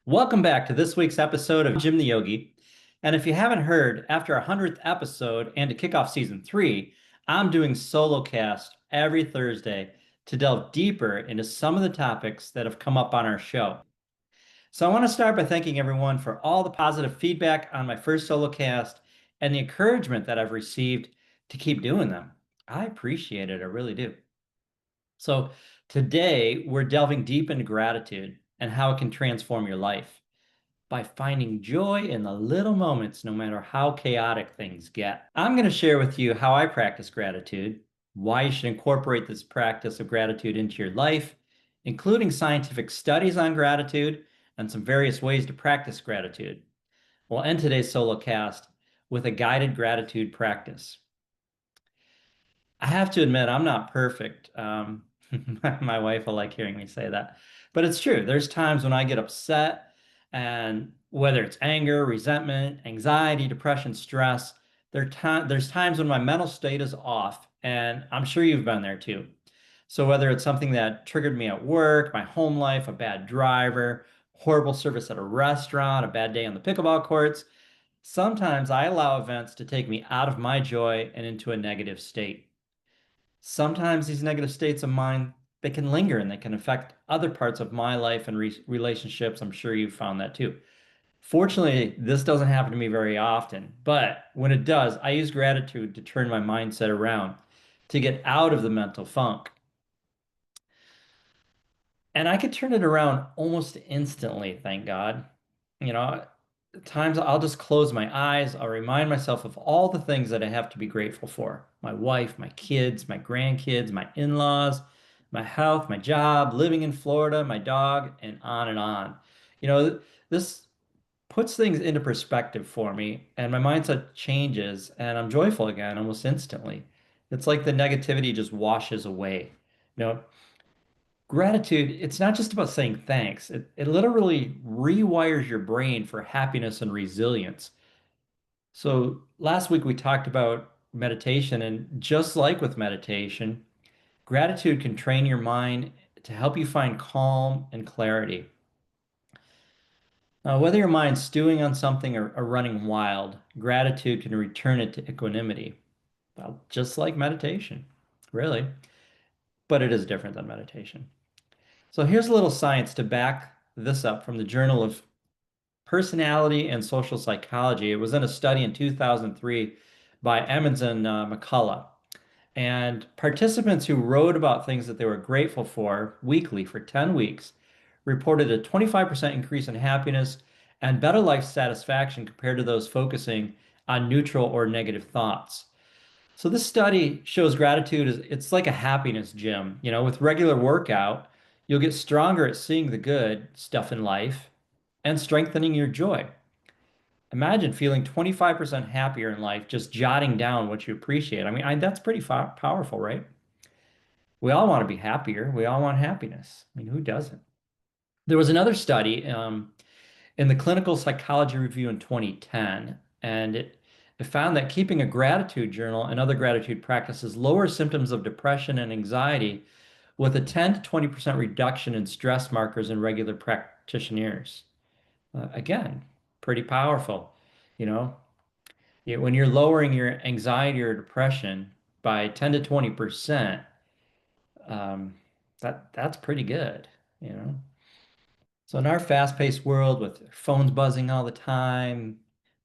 Welcome back to this week's episode of Jim the Yogi. And if you haven't heard, after our 100th episode and to kick off season three, I'm doing solo cast every Thursday to delve deeper into some of the topics that have come up on our show. So I want to start by thanking everyone for all the positive feedback on my first solo cast and the encouragement that I've received to keep doing them. I appreciate it, I really do. So today we're delving deep into gratitude and how it can transform your life by finding joy in the little moments, no matter how chaotic things get. I'm going to share with you how I practice gratitude, why you should incorporate this practice of gratitude into your life, including scientific studies on gratitude and some various ways to practice gratitude. We'll end today's solo cast with a guided gratitude practice. I have to admit, I'm not perfect. My wife will like hearing me say that, but it's true. There's times when I get upset, and whether it's anger, resentment, anxiety, depression, stress, there's times when my mental state is off, and I'm sure you've been there too. So whether it's something that triggered me at work, my home life, a bad driver, horrible service at a restaurant, a bad day on the pickleball courts, sometimes I allow events to take me out of my joy and into a negative state. Sometimes these negative states of mind, they can linger and they can affect other parts of my life and relationships. I'm sure you've found that too. Fortunately, this doesn't happen to me very often, but when it does, I use gratitude to turn my mindset around, to get out of the mental funk. And I could turn it around almost instantly, thank God. You know, at times I'll just close my eyes. I'll remind myself of all the things that I have to be grateful for. My wife, my kids, my grandkids, my in-laws, my health, my job, living in Florida, my dog, and on and on. You know, this puts things into perspective for me, and my mindset changes, and I'm joyful again almost instantly. It's like the negativity just washes away. You know, gratitude, it's not just about saying thanks. It literally rewires your brain for happiness and resilience. So last week we talked about meditation, and just like with meditation, gratitude can train your mind to help you find calm and clarity. Whether your mind's stewing on something or running wild, gratitude can return it to equanimity. Well, just like meditation, really. But it is different than meditation. So here's a little science to back this up from the Journal of Personality and Social Psychology. It was in a study in 2003 by Emmons and McCullough. And participants who wrote about things that they were grateful for weekly for 10 weeks reported a 25% increase in happiness and better life satisfaction compared to those focusing on neutral or negative thoughts. So this study shows gratitude is it's like a happiness gym. You know, with regular workout, you'll get stronger at seeing the good stuff in life and strengthening your joy. Imagine feeling 25% happier in life just jotting down what you appreciate. That's pretty powerful, right? We all want to be happier. We all want happiness. I mean, who doesn't? There was another study in the Clinical Psychology Review in 2010, and it found that keeping a gratitude journal and other gratitude practices lowers symptoms of depression and anxiety with a 10 to 20% reduction in stress markers in regular practitioners. Again, pretty powerful. You know, when you're lowering your anxiety or depression by 10 to 20%, um, that's pretty good, you know. So in our fast-paced world with phones buzzing all the time,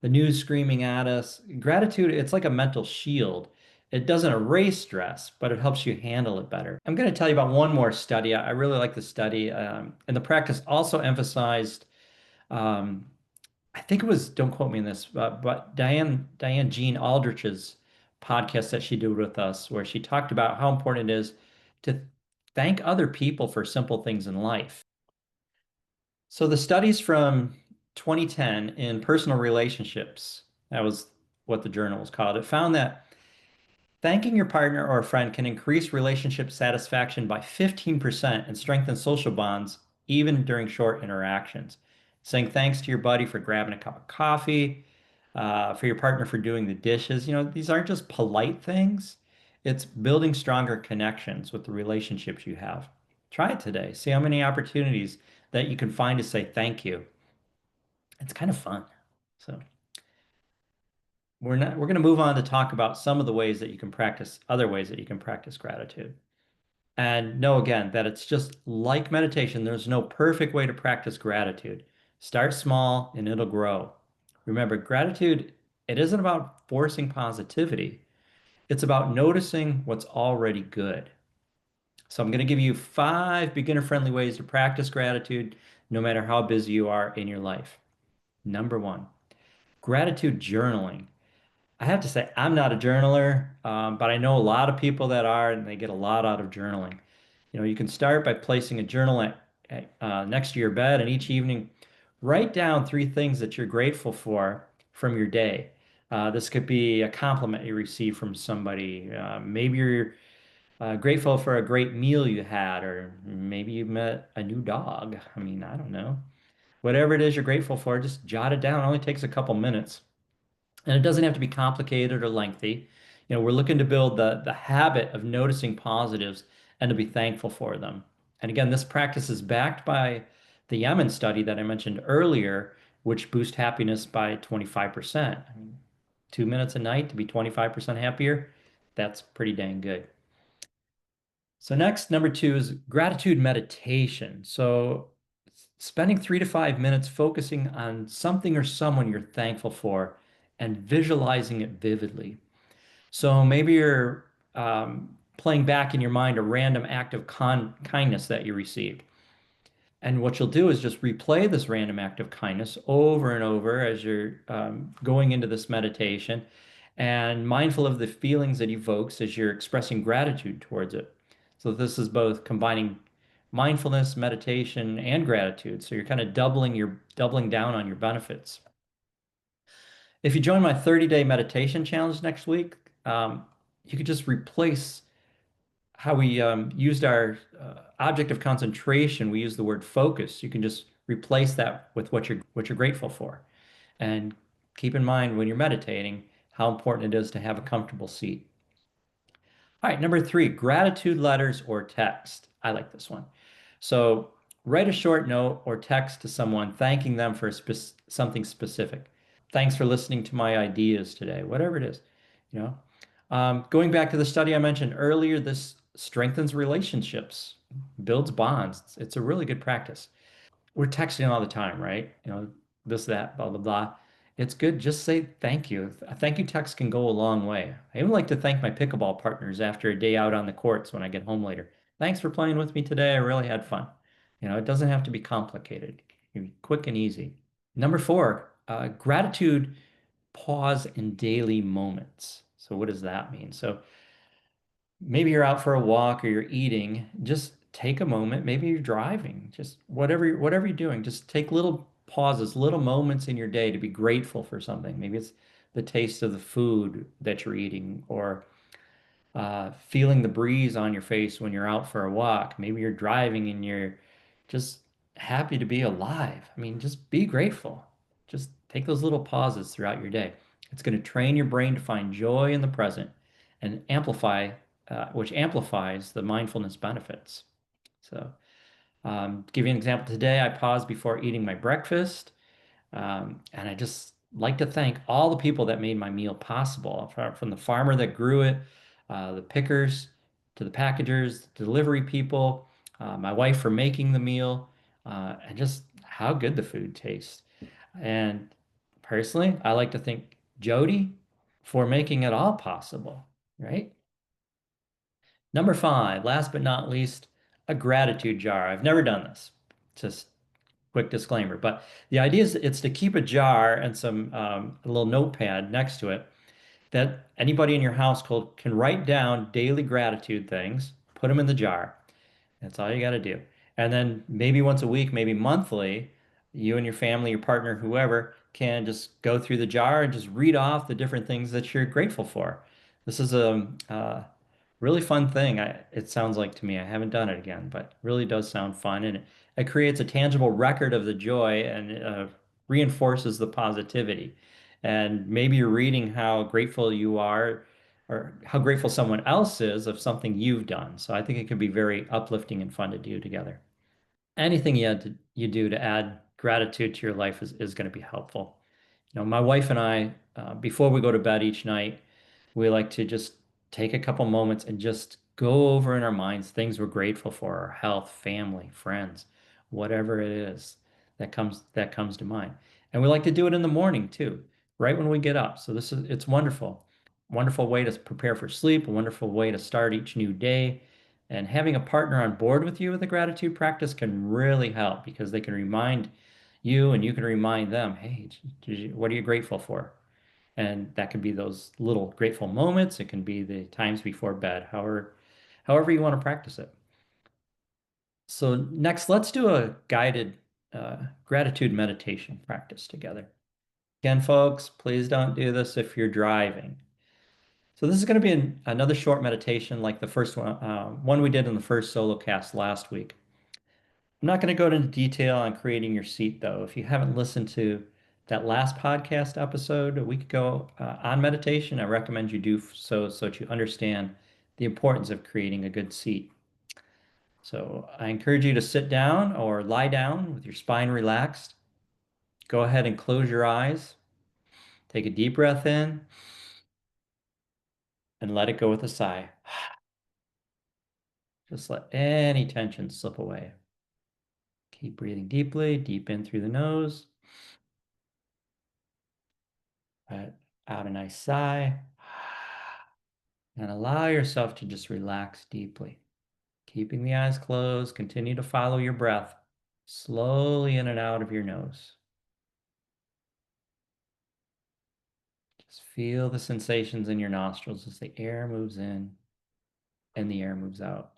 the news screaming at us, gratitude, it's like a mental shield. It doesn't erase stress, but it helps you handle it better. I'm going to tell you about one more study. I really like the study, and the practice also emphasized um, I think it was, don't quote me on this, but Diane Jean Aldrich's podcast that she did with us, where she talked about how important it is to thank other people for simple things in life. So the studies from 2010 in personal relationships, that was what the journal was called, it found that thanking your partner or a friend can increase relationship satisfaction by 15% and strengthen social bonds even during short interactions. Saying thanks to your buddy for grabbing a cup of coffee, for your partner for doing the dishes, you know, these aren't just polite things. It's building stronger connections with the relationships you have. Try it today. See how many opportunities that you can find to say thank you. It's kind of fun. So we're going to move on to talk about some of the ways that you can practice, other ways that you can practice gratitude. And know again that it's just like meditation. There's no perfect way to practice gratitude. Start small and it'll grow. Remember, gratitude, it isn't about forcing positivity. It's about noticing what's already good. So I'm going to give you 5 beginner-friendly ways to practice gratitude, no matter how busy you are in your life. Number 1, gratitude journaling. I have to say, I'm not a journaler, but I know a lot of people that are, and they get a lot out of journaling. You can start by placing a journal next to your bed, and each evening, write down 3 things that you're grateful for from your day. This could be a compliment you received from somebody. Maybe you're grateful for a great meal you had, or maybe you met a new dog. I mean, I don't know. Whatever it is you're grateful for, just jot it down. It only takes a couple minutes. And it doesn't have to be complicated or lengthy. We're looking to build the habit of noticing positives and to be thankful for them. And again, this practice is backed by the Yemen study that I mentioned earlier, which boosts happiness by 25%. I mean, 2 minutes a night to be 25% happier, that's pretty dang good. So next, number 2 is gratitude meditation. So spending 3 to 5 minutes focusing on something or someone you're thankful for and visualizing it vividly. So maybe you're playing back in your mind a random act of kindness that you received. And what you'll do is just replay this random act of kindness over and over as you're going into this meditation and mindful of the feelings it evokes as you're expressing gratitude towards it. So this is both combining mindfulness, meditation, and gratitude. So you're kind of doubling down on your benefits. If you join my 30-day meditation challenge next week, you could just replace how we used our object of concentration. We use the word focus. You can just replace that with what you're grateful for. And keep in mind when you're meditating how important it is to have a comfortable seat. All right, number 3, gratitude letters or text. I like this one. So write a short note or text to someone thanking them for something specific. Thanks for listening to my ideas today, whatever it is, you know. Going back to the study I mentioned earlier, this strengthens relationships, builds bonds. It's a really good practice. We're texting all the time, right? This, that, blah, blah, blah. It's good. Just say thank you. A thank you text can go a long way. I even like to thank my pickleball partners after a day out on the courts when I get home later. Thanks for playing with me today. I really had fun. It doesn't have to be complicated. It can be quick and easy. Number 4, gratitude pause in daily moments. So what does that mean? So maybe you're out for a walk or you're eating, just take a moment. Maybe you're driving, just whatever you're doing, just take little pauses, little moments in your day to be grateful for something. Maybe it's the taste of the food that you're eating or feeling the breeze on your face when you're out for a walk. Maybe you're driving and you're just happy to be alive. I mean, just be grateful. Just take those little pauses throughout your day. It's going to train your brain to find joy in the present and which amplifies the mindfulness benefits. So, give you an example today, I paused before eating my breakfast. And I just like to thank all the people that made my meal possible, from the farmer that grew it, the pickers, to the packagers, delivery people, my wife for making the meal, and just how good the food tastes. And personally, I like to thank Jody for making it all possible, right? Number 5, last but not least, a gratitude jar. I've never done this. Just quick disclaimer, but the idea is it's to keep a jar and a little notepad next to it that anybody in your household can write down daily gratitude things, put them in the jar. That's all you got to do. And then maybe once a week, maybe monthly, you and your family, your partner, whoever, can just go through the jar and just read off the different things that you're grateful for. This is a really fun thing. It sounds like to me. I haven't done it again, but it really does sound fun. And it creates a tangible record of the joy and reinforces the positivity. And maybe you're reading how grateful you are or how grateful someone else is of something you've done. So I think it can be very uplifting and fun to do together. Anything you do to add gratitude to your life is going to be helpful. You know, my wife and I, before we go to bed each night, we like to just take a couple moments and just go over in our minds things we're grateful for, our health, family, friends, whatever it is that comes to mind. And we like to do it in the morning too, right when we get up. So it's wonderful. Wonderful way to prepare for sleep, a wonderful way to start each new day. And having a partner on board with you with a gratitude practice can really help because they can remind you and you can remind them, hey, what are you grateful for? And that can be those little grateful moments. It can be the times before bed, however you want to practice it. So next, let's do a guided gratitude meditation practice together. Again, folks, please don't do this if you're driving. So this is going to be another short meditation like the first one we did in the first solo cast last week. I'm not going to go into detail on creating your seat, though. If you haven't listened to that last podcast episode a week ago on meditation, I recommend you do so that you understand the importance of creating a good seat. So I encourage you to sit down or lie down with your spine relaxed. Go ahead and close your eyes. Take a deep breath in and let it go with a sigh. Just let any tension slip away. Keep breathing deeply, deep in through the nose. Let out a nice sigh. And allow yourself to just relax deeply. Keeping the eyes closed, continue to follow your breath slowly in and out of your nose. Just feel the sensations in your nostrils as the air moves in and the air moves out.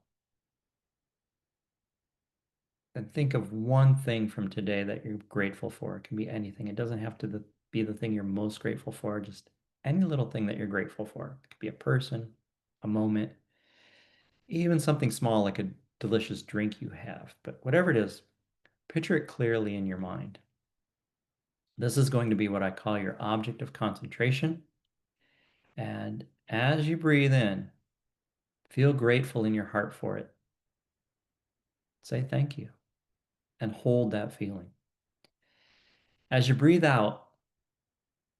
And think of one thing from today that you're grateful for. It can be anything. It doesn't have to be the thing you're most grateful for, just any little thing that you're grateful for. It could be a person, a moment, even something small like a delicious drink you have. But whatever it is, picture it clearly in your mind. This is going to be what I call your object of concentration. And as you breathe in, feel grateful in your heart for it. Say thank you and hold that feeling. As you breathe out,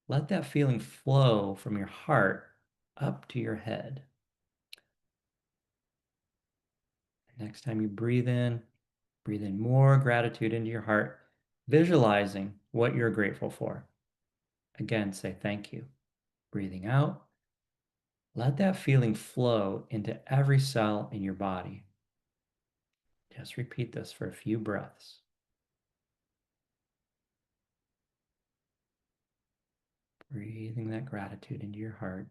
let that feeling flow from your heart up to your head. Next time you breathe in more gratitude into your heart, visualizing what you're grateful for. Again, say thank you. Breathing out, let that feeling flow into every cell in your body. Just repeat this for a few breaths. Breathing that gratitude into your heart.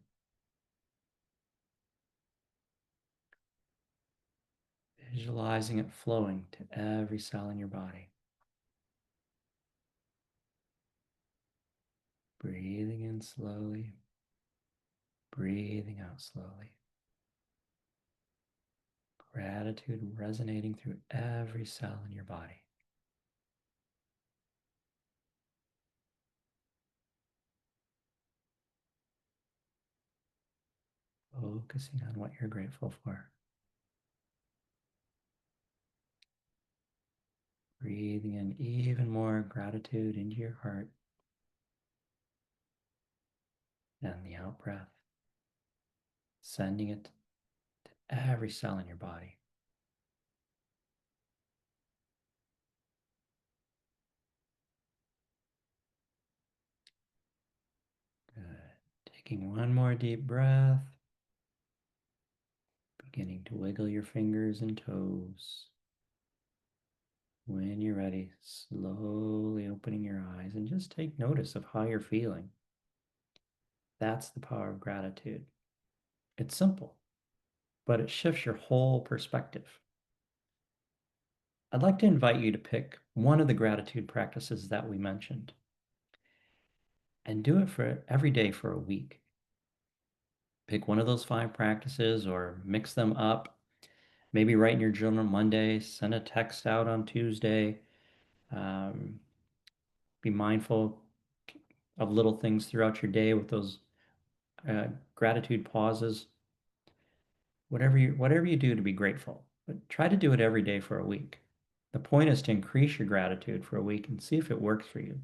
Visualizing it flowing to every cell in your body. Breathing in slowly. Breathing out slowly. Gratitude resonating through every cell in your body. Focusing on what you're grateful for. Breathing in even more gratitude into your heart. And the out breath, sending it to every cell in your body. Good. Taking one more deep breath. Beginning to wiggle your fingers and toes. When you're ready, slowly opening your eyes and just take notice of how you're feeling. That's the power of gratitude. It's simple, but it shifts your whole perspective. I'd like to invite you to pick one of the gratitude practices that we mentioned and do it for every day for a week. Pick one of those 5 practices or mix them up. Maybe write in your journal Monday, send a text out on Tuesday. Um, be mindful of little things throughout your day with those gratitude pauses. Whatever you do to be grateful, but try to do it every day for a week. The point is to increase your gratitude for a week and see if it works for you.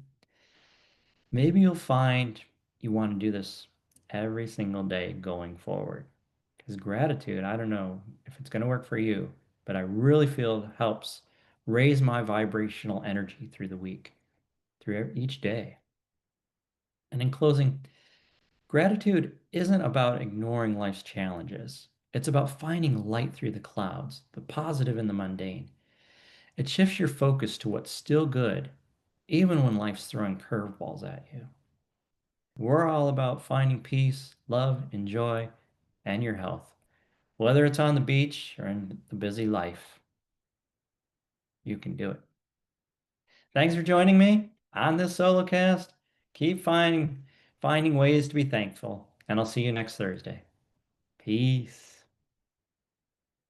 Maybe you'll find you want to do this every single day going forward. Because gratitude, I don't know if it's going to work for you, but I really feel it helps raise my vibrational energy through the week, through each day. And in closing, gratitude isn't about ignoring life's challenges. It's about finding light through the clouds, the positive in the mundane. It shifts your focus to what's still good, even when life's throwing curveballs at you. We're all about finding peace, love, and joy, and your health. Whether it's on the beach or in the busy life, you can do it. Thanks for joining me on this solo cast. Keep finding ways to be thankful, and I'll see you next Thursday. Peace.